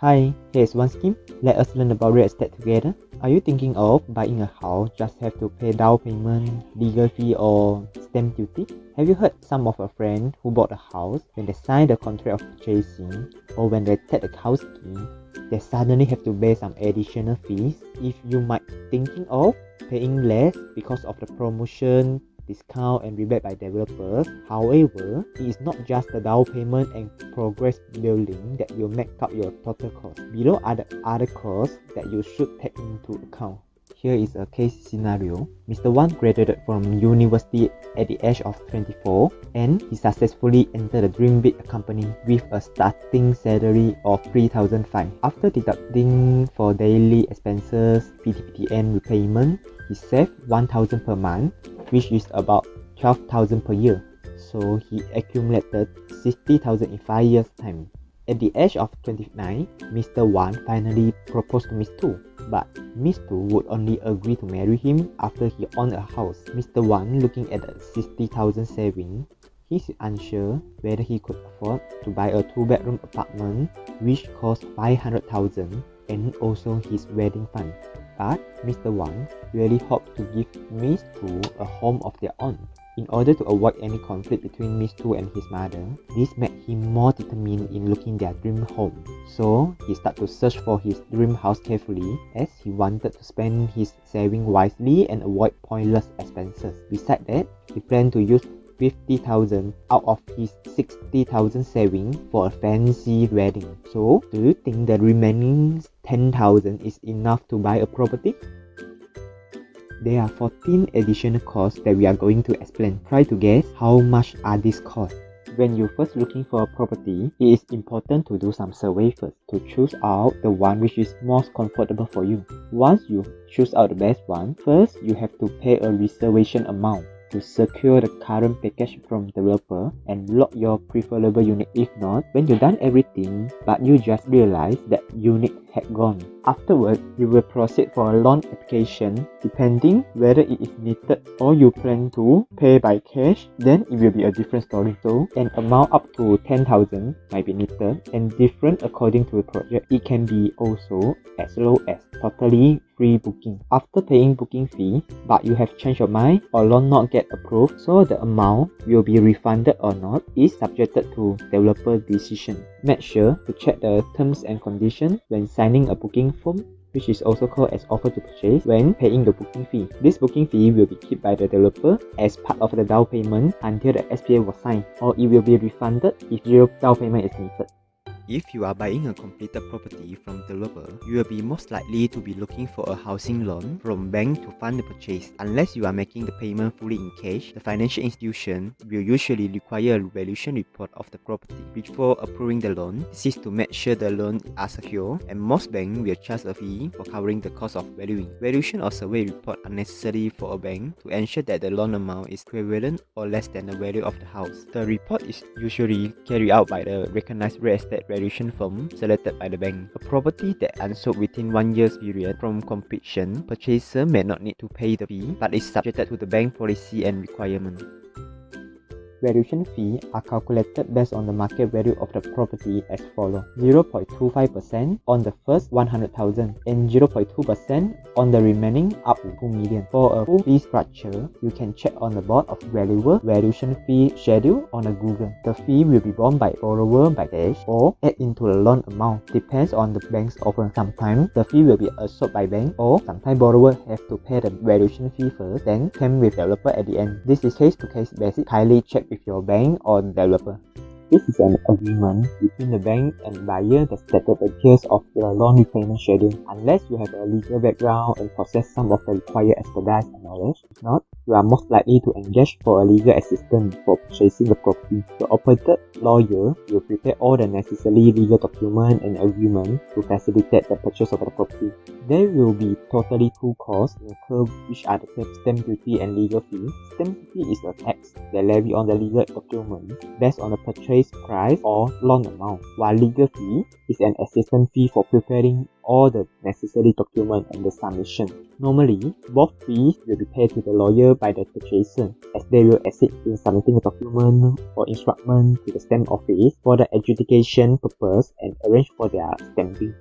Hi, here's onescheme. Let us learn about real estate together. Are you thinking of buying a house just have to pay down payment, legal fee or stamp duty? Have you heard some of your friends who bought a house, when they sign the contract of purchasing or when they take the house key, they suddenly have to pay some additional fees? If you might thinking of paying less because of the promotion, discount and rebate by developers. However, it is not just the down payment and progress building that will make up your total cost. Below are the other costs that you should take into account. Here is a case scenario. Mr. Wan graduated from university at the age of 24 and he successfully entered the dream big company with a starting salary of 3,500. After deducting for daily expenses, PTPTN repayment, he saved 1,000 per month, which is about 12,000 per year. So he accumulated 60,000 in 5 years' time. At the age of 29, Mr. Wan finally proposed to Miss Tu, but Miss Tu would only agree to marry him after he owned a house. Mr. Wan, looking at the 60,000 saving, he's unsure whether he could afford to buy a 2-bedroom apartment which cost 500,000 and also his wedding fund. But Mr. Wan really hoped to give Miss Tu a home of their own. In order to avoid any conflict between Miss Tu and his mother, this made him more determined in looking their dream home. So he started to search for his dream house carefully as he wanted to spend his saving wisely and avoid pointless expenses. Besides that, he planned to use 50,000 out of his 60,000 saving for a fancy wedding. So, do you think the remaining 10,000 is enough to buy a property? There are 14 additional costs that we are going to explain. Try to guess how much are these costs. When you're first looking for a property, it is important to do some survey first to choose out the one which is most comfortable for you. Once you choose out the best one, first you have to pay a reservation amount to secure the current package from developer and lock your preferable unit. If not, when you've done everything but you just realize that unit had gone. Afterward, you will proceed for a loan application depending whether it is needed or you plan to pay by cash, then it will be a different story. So, an amount up to 10,000 might be needed and different according to the project. It can be also as low as totally free booking. After paying booking fee, but you have changed your mind or loan not get approved, so the amount will be refunded or not is subjected to developer decision. Make sure to check the terms and conditions when signing a booking form, which is also called as offer to purchase, when paying the booking fee. This booking fee will be kept by the developer as part of the down payment until the SPA was signed, or it will be refunded if zero down payment is needed. If you are buying a completed property from developer, you will be most likely to be looking for a housing loan from bank to fund the purchase. Unless you are making the payment fully in cash, the financial institution will usually require a valuation report of the property before approving the loan. This is to make sure the loan are secure, and most banks will charge a fee for covering the cost of valuing. Valuation or survey report are necessary for a bank to ensure that the loan amount is equivalent or less than the value of the house. The report is usually carried out by the recognized real estate valuation firm selected by the bank. A property that unsold within 1 year's period from completion, purchaser may not need to pay the fee, but is subjected to the bank policy and requirement. Valuation fee are calculated based on the market value of the property as follows: 0.25% on the first 100,000 and 0.2% on the remaining up to 2 million. For a full fee structure, you can check on the Board of Valuer Valuation Fee Schedule on a Google. The fee will be borne by borrower by cash or add into the loan amount. Depends on the bank's offer. Sometimes the fee will be absorbed by bank, or sometimes borrower have to pay the valuation fee first, then come with developer at the end. This is case-to-case basis. Kindly check with your bank or developer. This is an agreement between the bank and buyer that stated the details of the loan repayment schedule. Unless you have a legal background and possess some of the required expertise and knowledge, if not, you are most likely to engage for a legal assistance for purchasing the property. The appointed lawyer will prepare all the necessary legal documents and agreements to facilitate the purchase of the property. There will be totally 2 costs incurred, which are the stamp duty and legal fee. Stamp duty is a tax that levy on the legal document based on the purchase price or loan amount, while legal fee is an assistance fee for preparing all the necessary documents and the submission. Normally, both fees will be paid to the lawyer by the purchaser, as they will assist in submitting a document or instruction to the stamp office for the adjudication purpose and arrange for their stamping.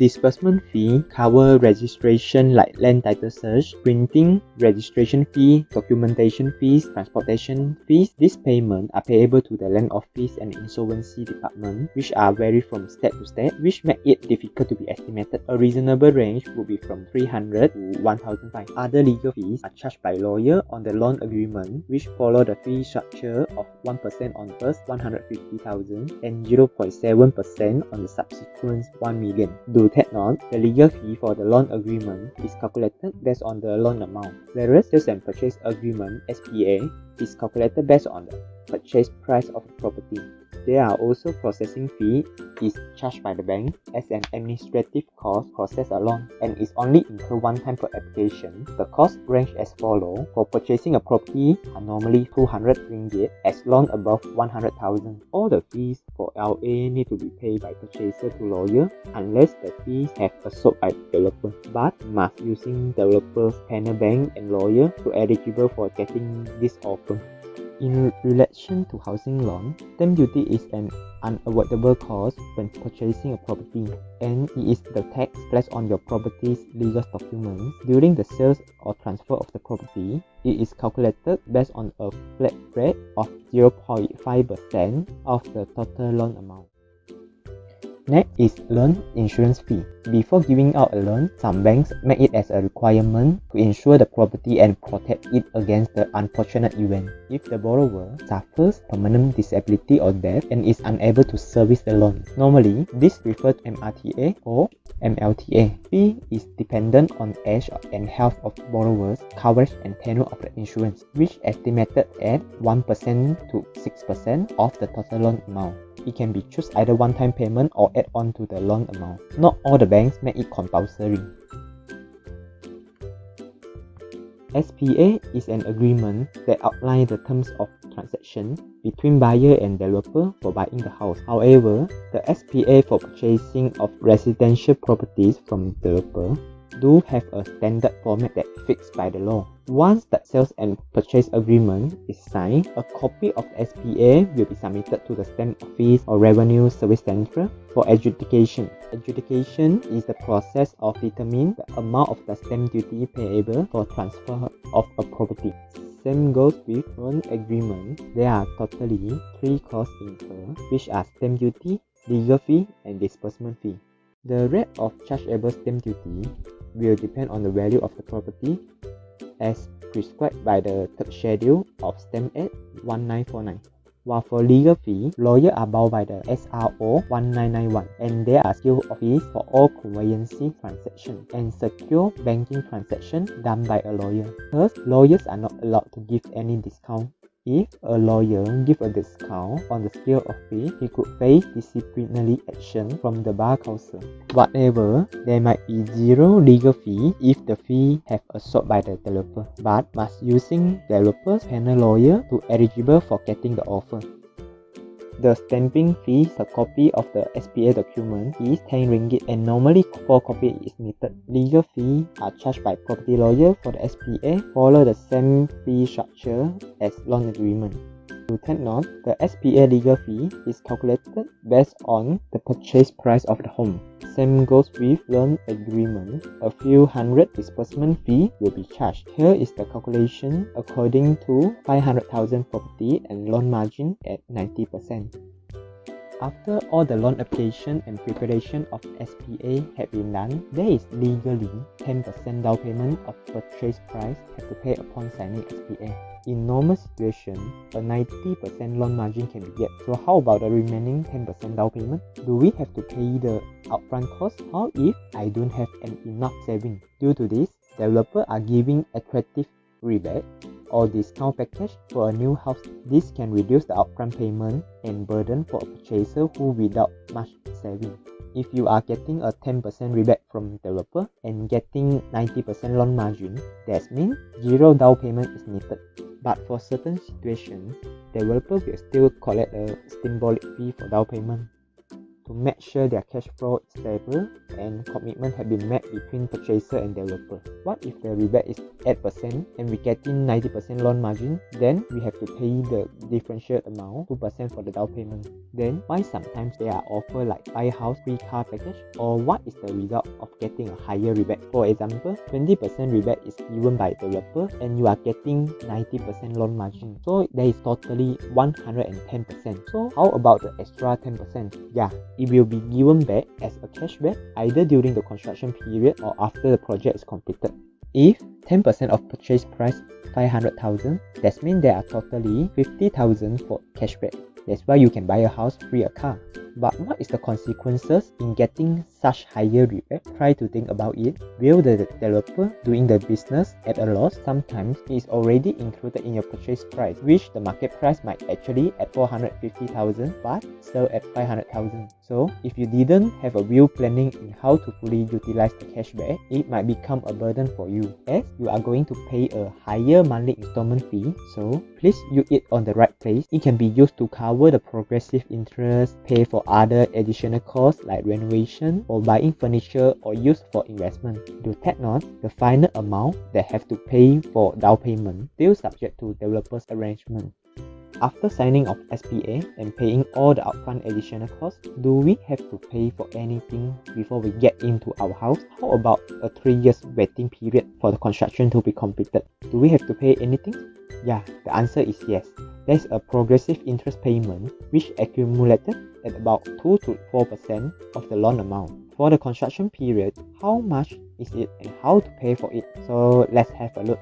Disbursement fee cover registration like land title search, printing, registration fee, documentation fees, transportation fees. These payments are payable to the land office and insolvency department, which are vary from state to state, which make it difficult to be estimated. A reasonable range would be from 300 to 1,500. Other legal fees are charged by lawyer on the loan agreement, which follow the fee structure of 1% on first 150,000 and 0.7% on the subsequent 1 million. Do take note, the legal fee for the loan agreement is calculated based on the loan amount, whereas sales and purchase agreement (SPA) is calculated based on the purchase price of the property. There are also processing fee is charged by the bank as an administrative cost to process a loan and is only incurred one time per application. The cost range as follows. For purchasing a property are normally 200 ringgit as loan above 100,000. All the fees for LA need to be paid by purchaser to lawyer unless the fees have absorbed by developer, but must using developer's panel bank and lawyer to eligible for getting this offer. In relation to housing loan, stamp duty is an unavoidable cost when purchasing a property, and it is the tax placed on your property's legal documents. During the sales or transfer of the property, it is calculated based on a flat rate of 0.5% of the total loan amount. Next is loan insurance fee. Before giving out a loan, some banks make it as a requirement to insure the property and protect it against the unfortunate event. If the borrower suffers permanent disability or death and is unable to service the loan, normally this refers to MRTA or MLTA. Fee is dependent on age and health of borrowers, coverage and tenure of the insurance, which estimated at 1% to 6% of the total loan amount. It can be choose either one-time payment or add on to the loan amount. Not all the banks make it compulsory. SPA is an agreement that outlines the terms of transaction between buyer and developer for buying the house. However, the SPA for purchasing of residential properties from developer do have a standard format that fixed by the law. Once the sales and purchase agreement is signed, a copy of the SPA will be submitted to the stamp office or revenue service center for adjudication. Adjudication is the process of determining the amount of the stamp duty payable for transfer of a property. Same goes with loan agreement. There are totally 3 costs incurred, which are stamp duty, legal fee, and disbursement fee. The rate of chargeable stamp duty will depend on the value of the property as prescribed by the third schedule of Stamp Act 1949. While for legal fee, lawyers are bound by the SRO 1991 and there are still fees for all conveyancing transactions and secure banking transactions done by a lawyer. Thus, lawyers are not allowed to give any discount. If a lawyer gives a discount on the scale of fee, he could face disciplinary action from the Bar Council. Whatever, there might be zero legal fee if the fee have absorbed by the developer, but must using developer's panel lawyer to eligible for getting the offer. The stamping fee, a copy of the SPA document, is 10 ringgit and normally 4 copies is needed. Legal fees are charged by property lawyer for the SPA, follow the same fee structure as loan agreement. To take note, the SPA legal fee is calculated based on the purchase price of the home. Same goes with loan agreement. A few hundred disbursement fee will be charged. Here is the calculation according to 500,000 property and loan margin at 90%. After all the loan application and preparation of SPA have been done, there is legally 10% down payment of purchase price have to pay upon signing SPA. In normal situation, a 90% loan margin can be get. So how about the remaining 10% down payment? Do we have to pay the upfront cost? How if I don't have enough saving? Due to this, developers are giving attractive rebate or discount package for a new house. This can reduce the upfront payment and burden for a purchaser who without much saving. If you are getting a 10% rebate from developer and getting 90% loan margin, that means zero down payment is needed. But for certain situations, developer will still collect a symbolic fee for down payment. to make sure their cash flow is stable and commitment have been met between purchaser and developer. What if the rebate is 8% and we get in 90% loan margin? Then we have to pay the differential amount, 2% for the down payment. Then why sometimes they are offer like buy house free car package? Or what is the result of getting a higher rebate? For example, 20% rebate is given by developer and you are getting 90% loan margin. So there is totally 110%. So how about the extra 10%? Yeah, it will be given back as a cashback either during the construction period or after the project is completed. If 10% of purchase price 500,000, that means there are totally 50,000 for cashback. That's why you can buy a house free a car. But what is the consequences in getting such higher rebate? Try to think about it. Will the developer doing the business at a loss? Sometimes it is already included in your purchase price, which the market price might actually at 450,000 but sell at 500,000. So if you didn't have a real planning in how to fully utilize the cashback, it might become a burden for you as you are going to pay a higher monthly installment fee. So please use it on the right place. It can be used to cover the progressive interest, pay for other additional costs like renovation or buying furniture or used for investment. Do take note, the final amount that have to pay for down payment still subject to developer's arrangement. After signing of SPA and paying all the upfront additional costs, do we have to pay for anything before we get into our house? How about a 3 years waiting period for the construction to be completed? Do we have to pay anything? Yeah, the answer is yes. There's a progressive interest payment which accumulated at about 2 to 4% of the loan amount. For the construction period, how much is it and how to pay for it? So let's have a look.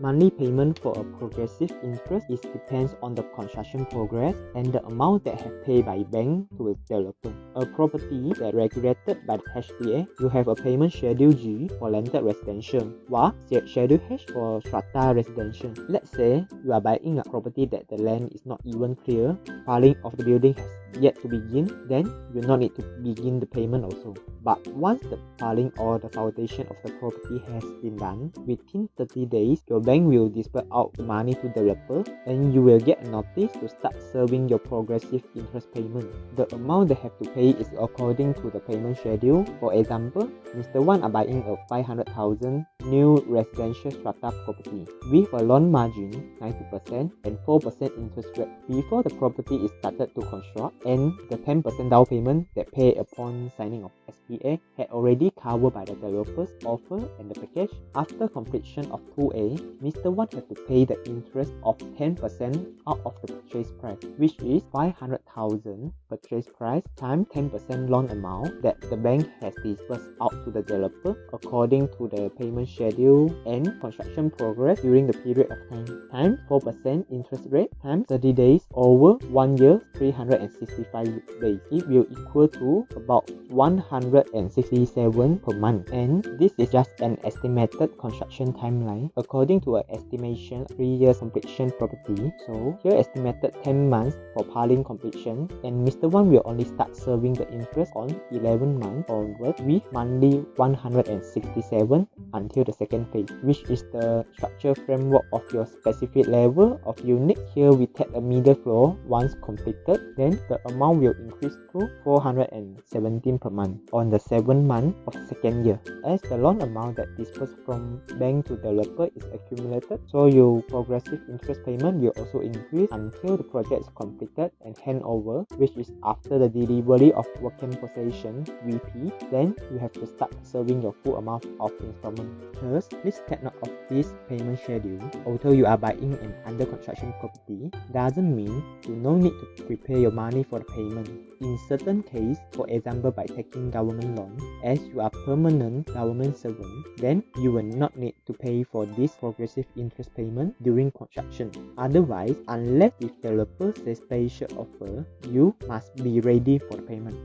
Monthly payment for a progressive interest depends on the construction progress and the amount that have paid by bank to its developer. A property that regulated by the HDA, you have a payment schedule G for landed residential, while schedule H for strata residential. Let's say you are buying a property that the land is not even clear, piling of the building has yet to begin, then you will not need to begin the payment also. But once the piling or the foundation of the property has been done, within 30 days, your bank will disburse out the money to the developer and you will get a notice to start serving your progressive interest payment. The amount they have to pay is according to the payment schedule. For example, Mr. Wan are buying a 500,000 new residential strata property with a loan margin 90% and 4% interest rate before the property is started to construct, and the 10% down payment that pay upon signing of SPA had already covered by the developer's offer and the package. After completion of 2A, Mr. Wan had to pay the interest of 10% out of the purchase price, which is 500,000 purchase price times 10% loan amount that the bank has disbursed out to the developer according to the payment schedule and construction progress during the period of time, times 4% interest rate times 30 days over 1 year 365 days. It will equal to about 167 per month, and this is just an estimated construction timeline according to an estimation 3 years completion property. So here estimated 10 months for piling completion, and Mr. Wan will only start serving the interest on 11 months onward with monthly 167 until the second phase, which is the structure framework of your specific level of unit. Here we take a middle floor. Once completed, then the amount will increase to 417 per month on the 7th month of second year. As the loan amount that disbursed from bank to developer is accumulated, so your progressive interest payment will also increase until the project is completed and handover, which is after the delivery of working possession (VP). Then you have to start serving your full amount of installment. Thus, please take note of this payment schedule. Although you are buying an under construction property, doesn't mean you no need to prepare your money for the payment. In certain cases, for example by taking government loan, as you are permanent government servant, then you will not need to pay for this progressive interest payment during construction. Otherwise, unless if developer says special offer, you must be ready for the payment.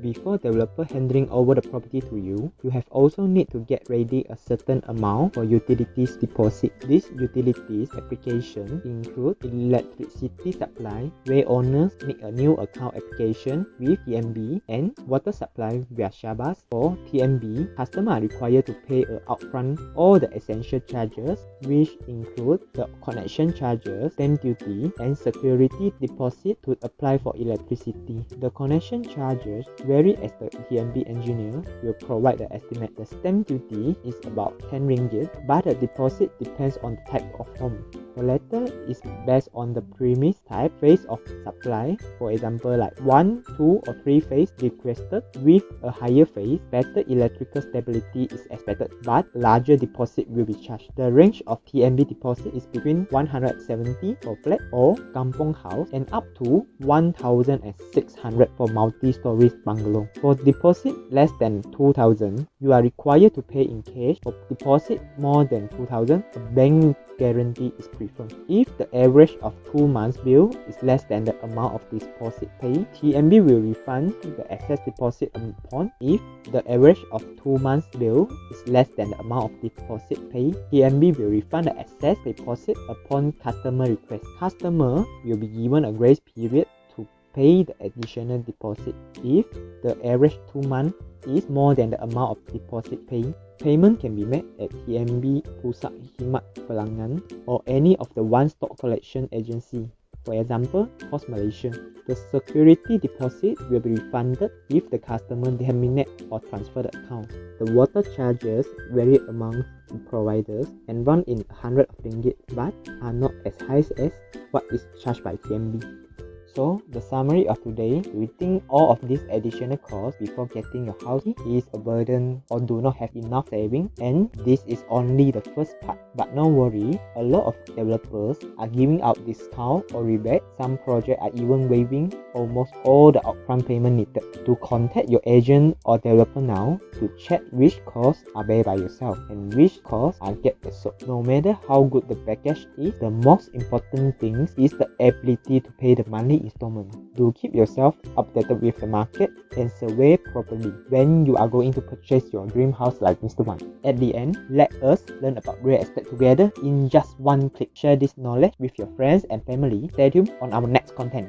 before developer handing over the property to you, you have also need to get ready a certain amount for utilities deposit. These utilities application include electricity supply, where owners make a new account application with TMB, and water supply via Shabas. For TMB, customers are required to pay upfront all the essential charges, which include the connection charges, stamp duty, and security deposit to apply for electricity. The connection charges vary as the TMB engineer will provide the estimate. The stamp duty is about 10 ringgit, but the deposit depends on the type of home. The latter is based on the premise type, phase of supply. For example, like 1, 2, or 3 phase requested. With a higher phase, better electrical stability is expected, but larger deposit will be charged. The range of TMB deposit is between 170 for flat or kampong house and up to 1,600 for multi-story bungalow. For deposit less than 2,000, you are required to pay in cash. For deposit more than 2,000, a bank guarantee is preferred. If the average of 2 months bill is less than the amount of deposit paid, TMB will refund the excess deposit upon. If the average of 2 months bill is less than the amount of deposit paid, TMB will refund the excess deposit upon customer request. Customer will be given a grace period to pay the additional deposit. If the average 2 months is more than the amount of deposit paid, payment can be made at TMB Pusat Himat Pelangan or any of the one-stop collection agency. For example, Pos Malaysia. The security deposit will be refunded if the customer terminate or transfer the account. The water charges vary among the providers and run in hundreds of ringgit, but are not as high as what is charged by TMB. So, the summary of today, do you think all of these additional costs before getting your house is a burden or do not have enough savings? And this is only the first part. But no worry, a lot of developers are giving out discount or rebate. Some projects are even waiving almost all the upfront payment needed. To contact your agent or developer now to check which costs are paid by yourself and which costs are get absorbed. No matter how good the package is, the most important thing is the ability to pay the money installment. Do keep yourself updated with the market and survey properly when you are going to purchase your dream house like Mr. Wan. At the end, let us learn about real estate together in just one click. Share this knowledge with your friends and family. Stay tuned on our next content.